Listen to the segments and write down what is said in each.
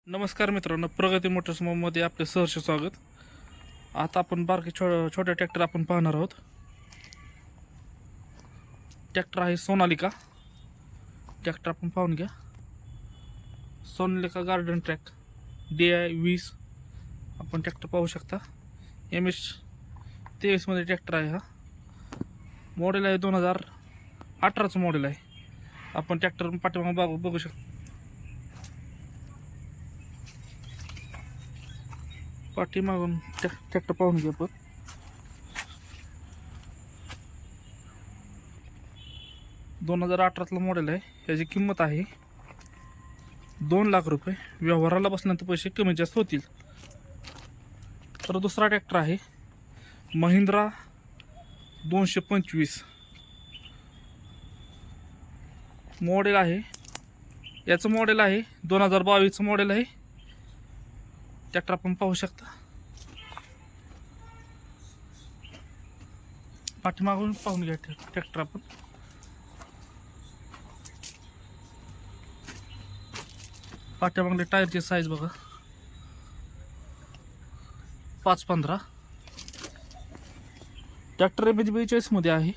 नमस्कार मित्रांनो, प्रगती मोटर्समध्ये आपले सहर्ष स्वागत. आता आपण बारके छोटे ट्रॅक्टर आपण पाहणार आहोत. ट्रॅक्टर आहे सोनालिका. ट्रॅक्टर आपण पाहून घ्या. सोनालिका गार्डन ट्रॅक DI-20 आपण ट्रॅक्टर पाहू शकता. MS-23 मध्ये ट्रॅक्टर आहे. हा मॉडेल आहे 2018चं मॉडेल आहे. आपण ट्रॅक्टर पाठीमागे बघू शकता. पाठीमागून ट्रॅक्टर पाहून घ्या. पण 2018चं मॉडेल आहे. याची किंमत आहे 2 लाख रुपये. व्यवहाराला बसल्यानंतर पैसे कमी जास्त होतील. तर दुसरा ट्रॅक्टर आहे महिंद्रा 225 मॉडेल आहे. याचं मॉडेल आहे 2022चं मॉडेल आहे. ट्रॅक्टर आपण पाहू शकता. पाठीमागून पाहून घ्या ट्रॅक्टर आपण. पाठीमागले टायरची साईज बघा, 515. ट्रॅक्टर MS-42 मध्ये आहे.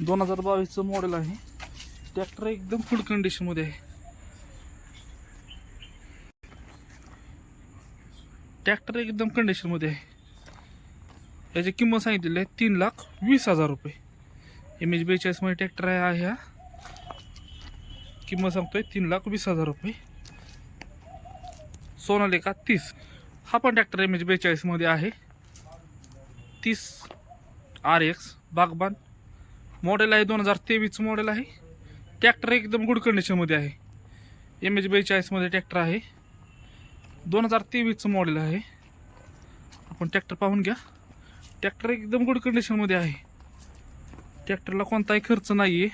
दोन 2022चं मॉडेल आहे. ट्रॅक्टर एकदम फुल कंडिशन मध्ये आहे. ट्रॅक्टर एकदम कंडिशन मध्ये आहे. याची किंमत सांगितलेली आहे 3,20,000 रुपये. MS-42 मध्ये ट्रॅक्टर आहे. हा किंमत सांगतोय 3,20,000 रुपये. सोनालिका 30 हा पण ट्रॅक्टर MS-42 मध्ये आहे. 30 RX बागबान मॉडेल आहे. 2023चं मॉडेल आहे. ट्रॅक्टर एकदम गुड कंडिशन मध्ये आहे. MS-42 मध्ये ट्रॅक्टर आहे. 2023चं मॉडेल आहे. आपण ट्रॅक्टर पाहून घ्या. ट्रॅक्टर एकदम गुड कंडिशन मध्ये आहे. ट्रॅक्टरला कोणताही खर्च नाहीये.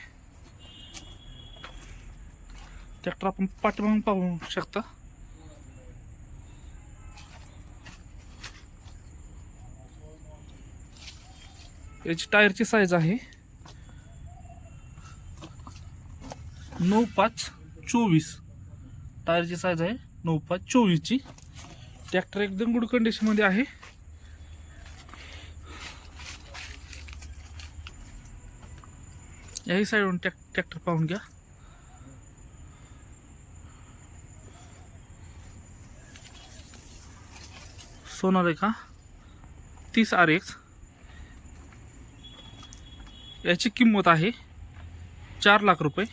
ट्रॅक्टर आपण पाठीमागून पाहू शकता. याची टायरची साईज आहे 9.5-24. टायरची साईज आहे 9.5-24 ची. ट्रॅक्टर एकदम गुड कंडिशन मध्ये आहे. याही साईडवरून ट्रॅक्टर पाहून घ्या. सोनालिका 30 RX याची किंमत आहे 4 लाख रुपये.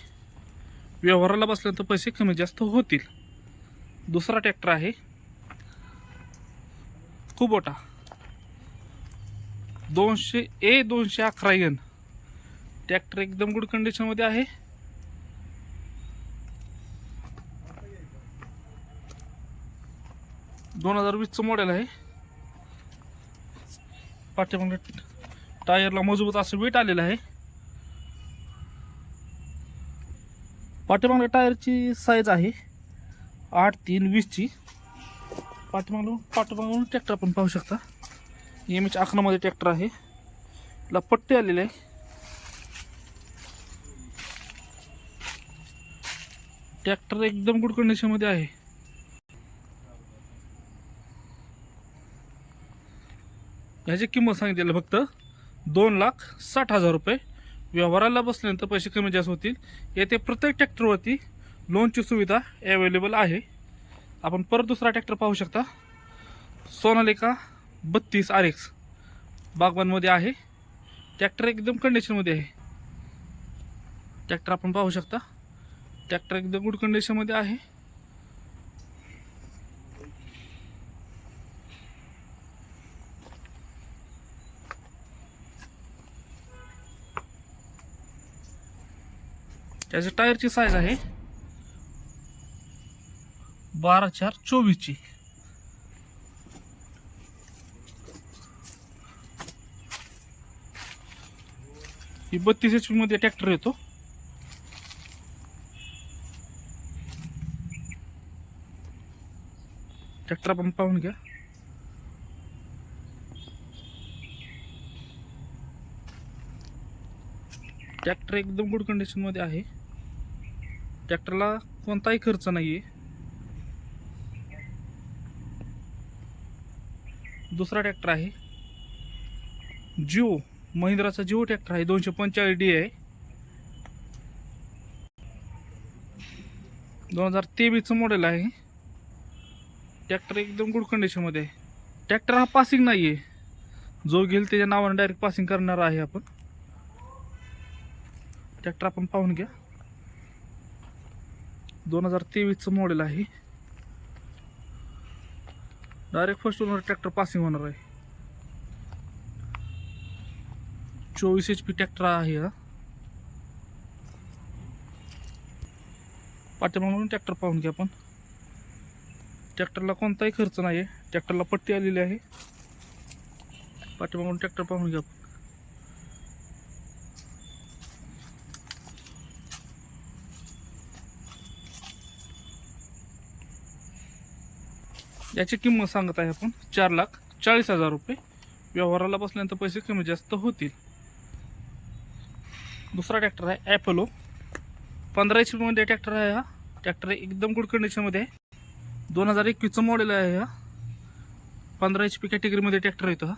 व्यवहाराला बसल्यानंतर पैसे कमी जास्त होतील. दुसरा ट्रॅक्टर आहे कुबोटा 211 ट्रॅक्टर एकदम गुड कंडिशन मध्ये आहे. दोन 2020चं मॉडेल आहे. पाठीमागे टायरला मजबूत असं वेट आलेलं आहे. पाठीमागल्या टायरची साईज आहे 8-3-20 ची. पाठीमागून ट्रॅक्टर आपण पाहू शकता. MS-11 मध्ये ट्रॅक्टर आहे. ला पट्टे आलेले आहे. ट्रॅक्टर एकदम गुड कंडिशन मध्ये आहे. याची किंमत सांगितलेली फक्त 2,60,000 रुपये. व्यवहाराला बसल्यानंतर पैसे कमी जास्त होतील. येथे प्रत्येक ट्रॅक्टरवरती लोनची सुविधा अवेलेबल आहे. आपण परत दुसरा ट्रॅक्टर पाहू शकता. सोनालिका 32 RX बागबानमध्ये आहे. ट्रॅक्टर एकदम कंडिशनमध्ये आहे. ट्रॅक्टर आपण पाहू शकता. ट्रॅक्टर एकदम गुड कंडिशनमध्ये आहे. त्याची टायरची साईज आहे 12-4-24 ची. ही 32 HP मध्ये ट्रॅक्टर येतो. ट्रॅक्टर आपण पाहून घ्या. ट्रॅक्टर एकदम गुड कंडिशनमध्ये आहे. ट्रॅक्टरला कोणताही खर्च नाही आहे. दुसरा ट्रॅक्टर आहे जिओ, महिंद्राचा जिओ ट्रॅक्टर आहे. 245D आहे. 2023चं मॉडेल आहे. ट्रॅक्टर एकदम गुड कंडिशनमध्ये आहे. ट्रॅक्टर हा पासिंग नाही आहे. जो घेईल त्याच्या नावाने डायरेक्ट पासिंग करणार आहे आपण. ट्रॅक्टर आपण पाहून घ्या. 2023चं मॉडेल आहे. Direct first owner tractor passing होणार आहे. 24 HP ट्रॅक्टर आहे हा. पाठीमागून ट्रॅक्टर पाहून घ्या आपण. ट्रॅक्टरला कोणताही खर्च नाही आहे. ट्रॅक्टरला पट्टी आलेली आहे. पाठीमागून ट्रॅक्टर पाहून घ्या आपण. याची किंमत सांगत आहे आपण 4,40,000 रुपये. व्यवहाराला बसल्यानंतर पैसे कमी जास्त होतील. दुसरा ट्रॅक्टर आहे ॲपोलो. 15 HP मध्ये ट्रॅक्टर आहे हा. ट्रॅक्टर एकदम गुड कंडिशनमध्ये आहे. 2021चं मॉडेल आहे हा. 15 HP कॅटेगरीमध्ये ट्रॅक्टर येतो हा.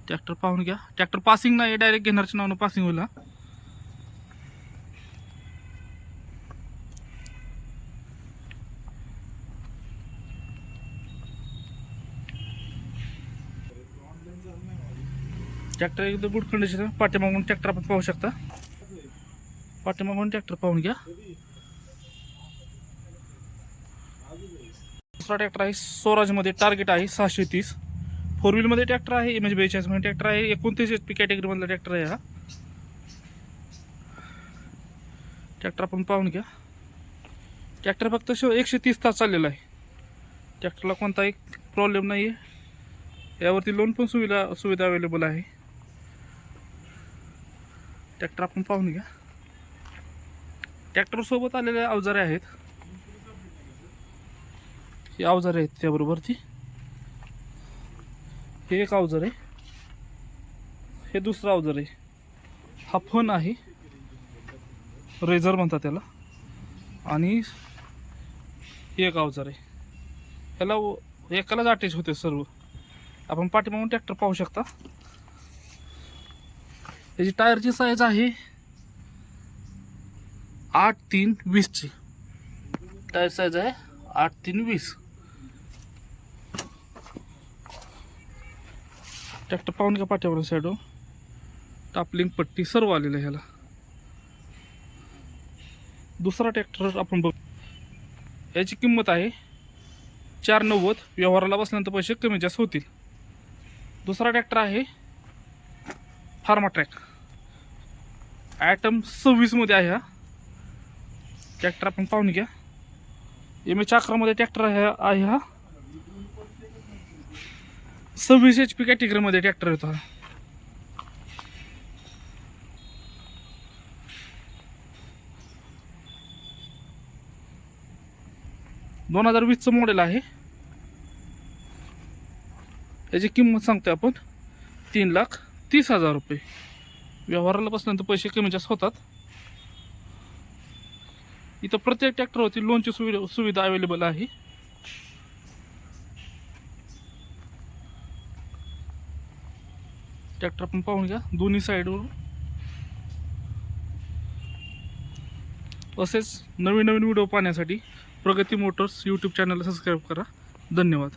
ट्रॅक्टर पाहून घ्या. ट्रॅक्टर पासिंग नाही, डायरेक्ट घेणारच्या नावानं पासिंग होईल हा. ट्रॅक्टर एकदम गुड कंडिशन आहे. पाठीमागून ट्रॅक्टर आपण पाहू शकता. पाठीमागून ट्रॅक्टर पाहून घ्या. दुसरा ट्रॅक्टर आहे स्वराजमध्ये. टार्गेट आहे 630. 4 व्हीलमध्ये ट्रॅक्टर आहे. MH42 मध्ये ट्रॅक्टर आहे. 29 HP कॅटेगरी मधला ट्रॅक्टर आहे हा. ट्रॅक्टर आपण पाहून घ्या. ट्रॅक्टर फक्त 130 तास चाललेला आहे. ट्रॅक्टरला कोणताही प्रॉब्लेम नाही आहे. यावरती लोन पण सुविधा अवेलेबल आहे. ट्रॅक्टर आपण पाहून घ्या. ट्रॅक्टर सोबत आलेले अवजारे आहेत. हे अवजारे आहेत त्याबरोबर ती. हे एक अवजार आहे. हे दुसरं अवजार आहे. हा फन आहे. रेझर म्हणतात त्याला. आणि हे एक अवजार आहे. ह्याला एकालाच अटॅच होते सर्व. आपण पाठीमागून ट्रॅक्टर पाहू शकता. याची टायरची साईज आहे 8-3-20 ची. टायर साईज आहे 8-3-20. ट्रॅक्टर पाहून घ्या. पाठीवर साईडवर टापलिंग पट्टी सर्व आलेलं आहे ह्याला. दुसरा ट्रॅक्टर आपण बघ. याची किंमत आहे 490. व्यवहाराला बसल्यानंतर पैसे कमी जास्त होतील. दुसरा ट्रॅक्टर आहे फार्मा ट्रॅक. ॲटम 26 मध्ये आहे हा. ट्रॅक्टर आपण पाहून घ्या. MH11 मध्ये ट्रॅक्टर आहे हा. 26 HP कॅटेगरीमध्ये ट्रॅक्टर येतो हा. दोन 2020चं मॉडेल आहे. याची किंमत सांगतोय आपण 3,30,000 रुपये. व्यवहाराला बसल्यानंतर पैसे कमी जास्त होतात. इथं प्रत्येक ट्रॅक्टरवरती लोनची सुविधा अवेलेबल आहे. ट्रॅक्टर आपण पाहून घ्या दोन्ही साईडवरून. असेच नवीन व्हिडिओ पाहण्यासाठी प्रगती मोटर्स यूट्यूब चॅनलला सबस्क्राईब करा. धन्यवाद.